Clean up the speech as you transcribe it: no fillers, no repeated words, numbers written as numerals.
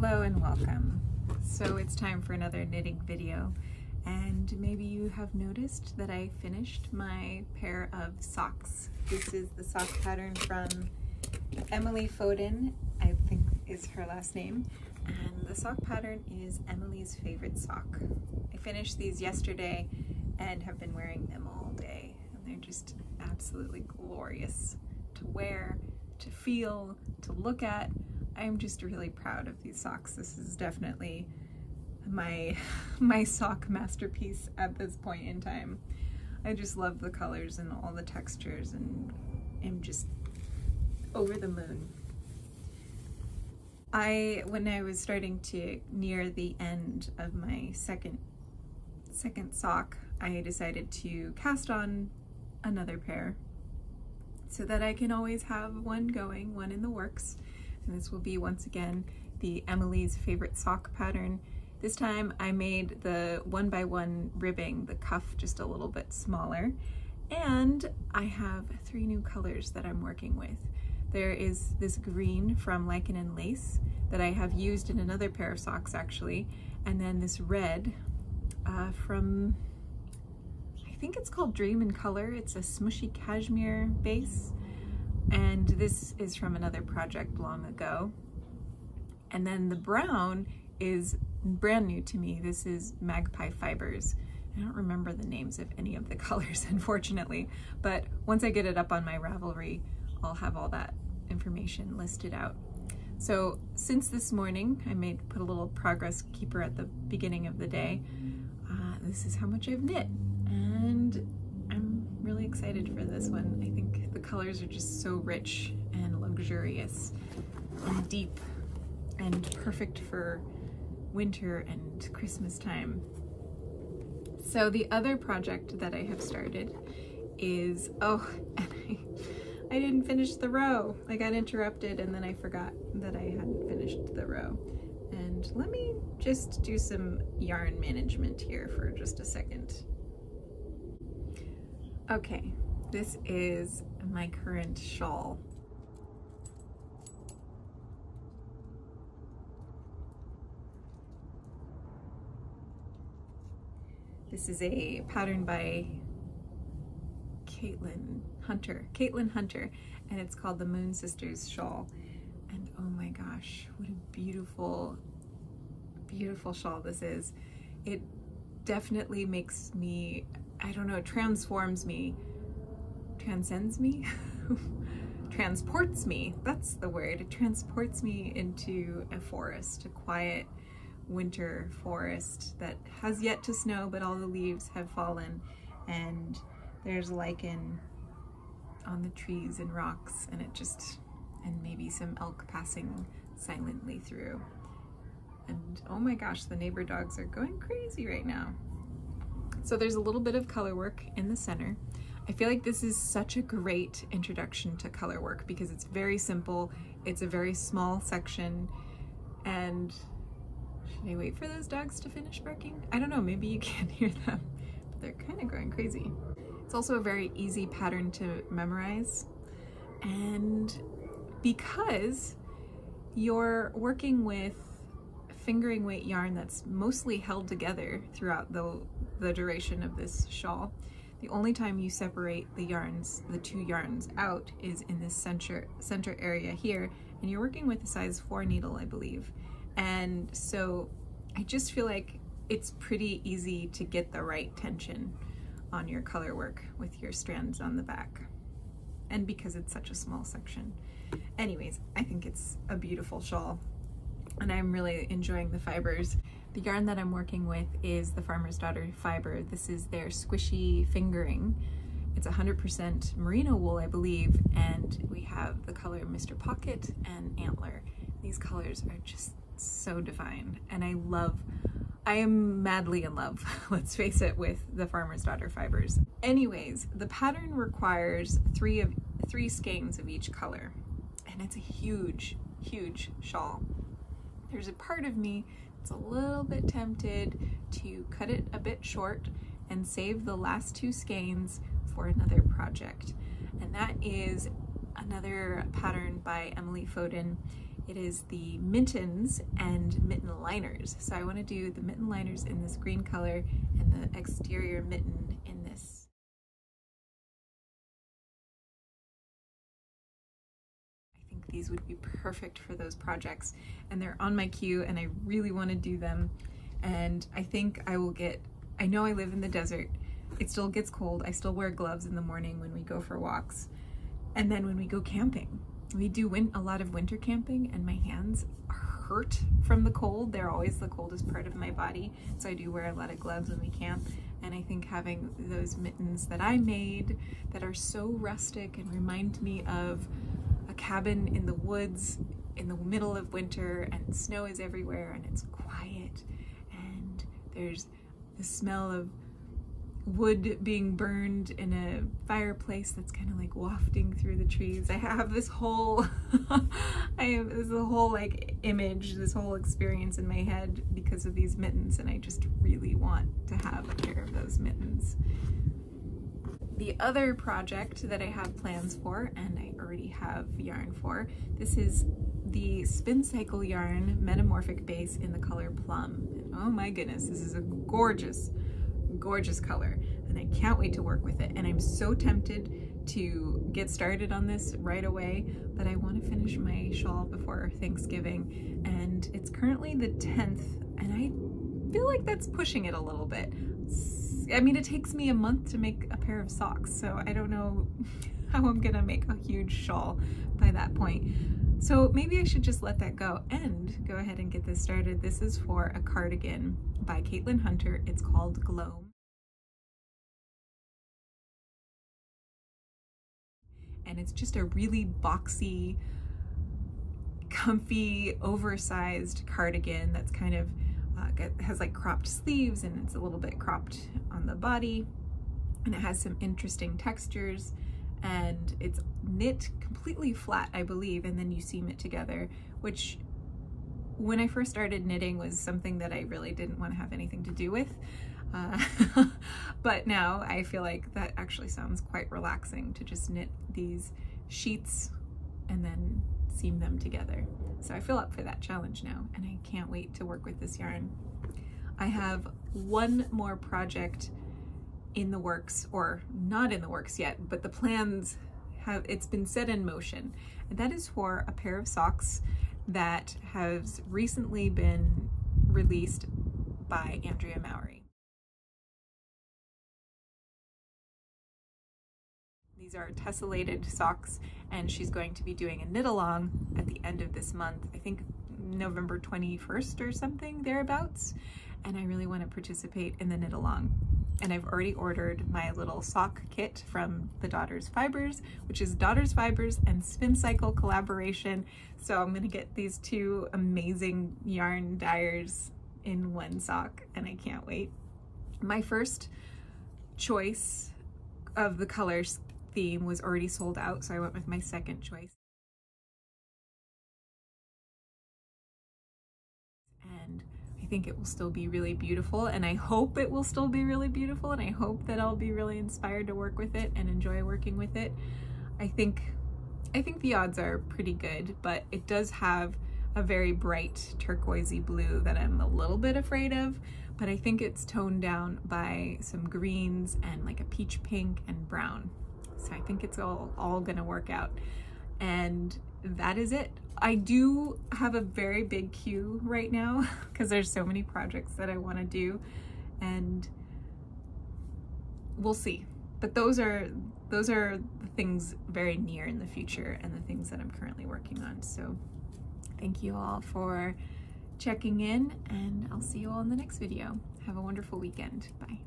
Hello and welcome. So it's time for another knitting video, and maybe you have noticed that I finished my pair of socks. This is the sock pattern from Emily Foden, I think is her last name, and the sock pattern is Emily's favorite sock. I finished these yesterday and have been wearing them all day, and they're just absolutely glorious to wear, to feel, to look at. I'm just really proud of these socks. This is definitely my sock masterpiece at this point in time. I just love the colors and all the textures and am just over the moon. When I was starting to near the end of my second sock, I decided to cast on another pair so that I can always have one going, one in the works. And this will be once again the Emily's favorite sock pattern. This time I made the 1x1 ribbing, the cuff just a little bit smaller, and I have 3 new colors that I'm working with. There is this green from Lichen and Lace that I have used in another pair of socks actually, and then this red from, I think it's called Dream in Color. It's a smushy cashmere base. And this is from another project long ago. And then the brown is brand new to me. This is Magpie Fibers. I don't remember the names of any of the colors, unfortunately, but once I get it up on my Ravelry, I'll have all that information listed out. So since this morning, I put a little progress keeper at the beginning of the day. This is how much I've knit, and I'm really excited for this one. I think the colors are just so rich and luxurious and deep and perfect for winter and Christmas time. So the other project that I have started is, and I didn't finish the row. I got interrupted and then I forgot that I hadn't finished the row. And let me just do some yarn management here for just a second. Okay, this is my current shawl. This is a pattern by Caitlin Hunter, and it's called the Moon Sisters Shawl. And oh my gosh, what a beautiful, beautiful shawl this is. It definitely makes me, I don't know, transcends me, transports me, that's the word. It transports me into a forest, a quiet winter forest that has yet to snow, but all the leaves have fallen, and there's lichen on the trees and rocks, and and maybe some elk passing silently through. And oh my gosh, the neighbor dogs are going crazy right now. So there's a little bit of color work in the center. I feel like this is such a great introduction to color work because it's very simple. It's a very small section. And should I wait for those dogs to finish barking? I don't know, maybe you can't hear them, but they're kind of going crazy. It's also a very easy pattern to memorize. And because you're working with fingering weight yarn that's mostly held together throughout the duration of this shawl, the only time you separate the two yarns out is in this center area here, and you're working with a size 4 needle, I believe. And so I just feel like it's pretty easy to get the right tension on your color work with your strands on the back, and because it's such a small section. Anyways, I think it's a beautiful shawl, and I'm really enjoying the fibers. The yarn that I'm working with is the Farmer's Daughter fiber. This is their squishy fingering. It's 100% merino wool, I believe, and we have the color Mr. Pocket and Antler. These colors are just so divine, and I am madly in love, let's face it, with the Farmer's Daughter fibers. Anyways, the pattern requires three skeins of each color, and it's a huge, huge shawl. There's a part of me that's a little bit tempted to cut it a bit short and save the last 2 skeins for another project, and that is another pattern by Emily Foden. It is the mittens and mitten liners. So I want to do the mitten liners in this green color and the exterior mitten in this. I think these would be perfect for those projects, and they're on my queue and I really want to do them. And I think I will get, I know I live in the desert. It still gets cold. I still wear gloves in the morning when we go for walks. And then when we go camping, we do a lot of winter camping, and my hands hurt from the cold. They're always the coldest part of my body. So I do wear a lot of gloves when we camp. And I think having those mittens that I made that are so rustic and remind me of a cabin in the woods in the middle of winter, and snow is everywhere and it's quiet and there's the smell of wood being burned in a fireplace that's kind of like wafting through the trees. I have this whole like image, this whole experience in my head because of these mittens, and I just really want to have a pair of those mittens. The other project that I have plans for, and I already have yarn for, this is the Spin Cycle yarn metamorphic base in the color Plum. And oh my goodness, this is a gorgeous color, and I can't wait to work with it. And I'm so tempted to get started on this right away, but I want to finish my shawl before Thanksgiving, and it's currently the 10th, and I feel like that's pushing it a little bit. I mean, it takes me a month to make a pair of socks, so I don't know how I'm gonna make a huge shawl by that point. So maybe I should just let that go and go ahead and get this started. This is for a cardigan by Caitlin Hunter. It's called Glow. And it's just a really boxy, comfy, oversized cardigan that's kind of has like cropped sleeves, and it's a little bit cropped on the body, and it has some interesting textures, and it's knit completely flat, I believe, and then you seam it together, which when I first started knitting was something that I really didn't want to have anything to do with. But now I feel like that actually sounds quite relaxing to just knit these sheets and then seam them together. So I feel up for that challenge now, and I can't wait to work with this yarn. I have one more project in the works, or not in the works yet, but the plans have, it's been set in motion, and that is for a pair of socks that has recently been released by Andrea Mowry. These are tessellated socks, and she's going to be doing a knit along at the end of this month, I think November 21st or something thereabouts, and I really want to participate in the knit along. And I've already ordered my little sock kit from the Daughters Fibers, which is Daughters Fibers and Spin Cycle collaboration. So I'm gonna get these two amazing yarn dyers in one sock, and I can't wait. My first choice of the colors theme was already sold out, so I went with my second choice. And I think it will still be really beautiful, and I hope it will still be really beautiful, and I hope that I'll be really inspired to work with it and enjoy working with it. I think the odds are pretty good, but it does have a very bright turquoisey blue that I'm a little bit afraid of, but I think it's toned down by some greens and like a peach pink and brown. So I think it's all gonna work out. And that is it. I do have a very big queue right now because there's so many projects that I want to do, and we'll see. But those are the things very near in the future and the things that I'm currently working on. So thank you all for checking in, and I'll see you all in the next video. Have a wonderful weekend. Bye.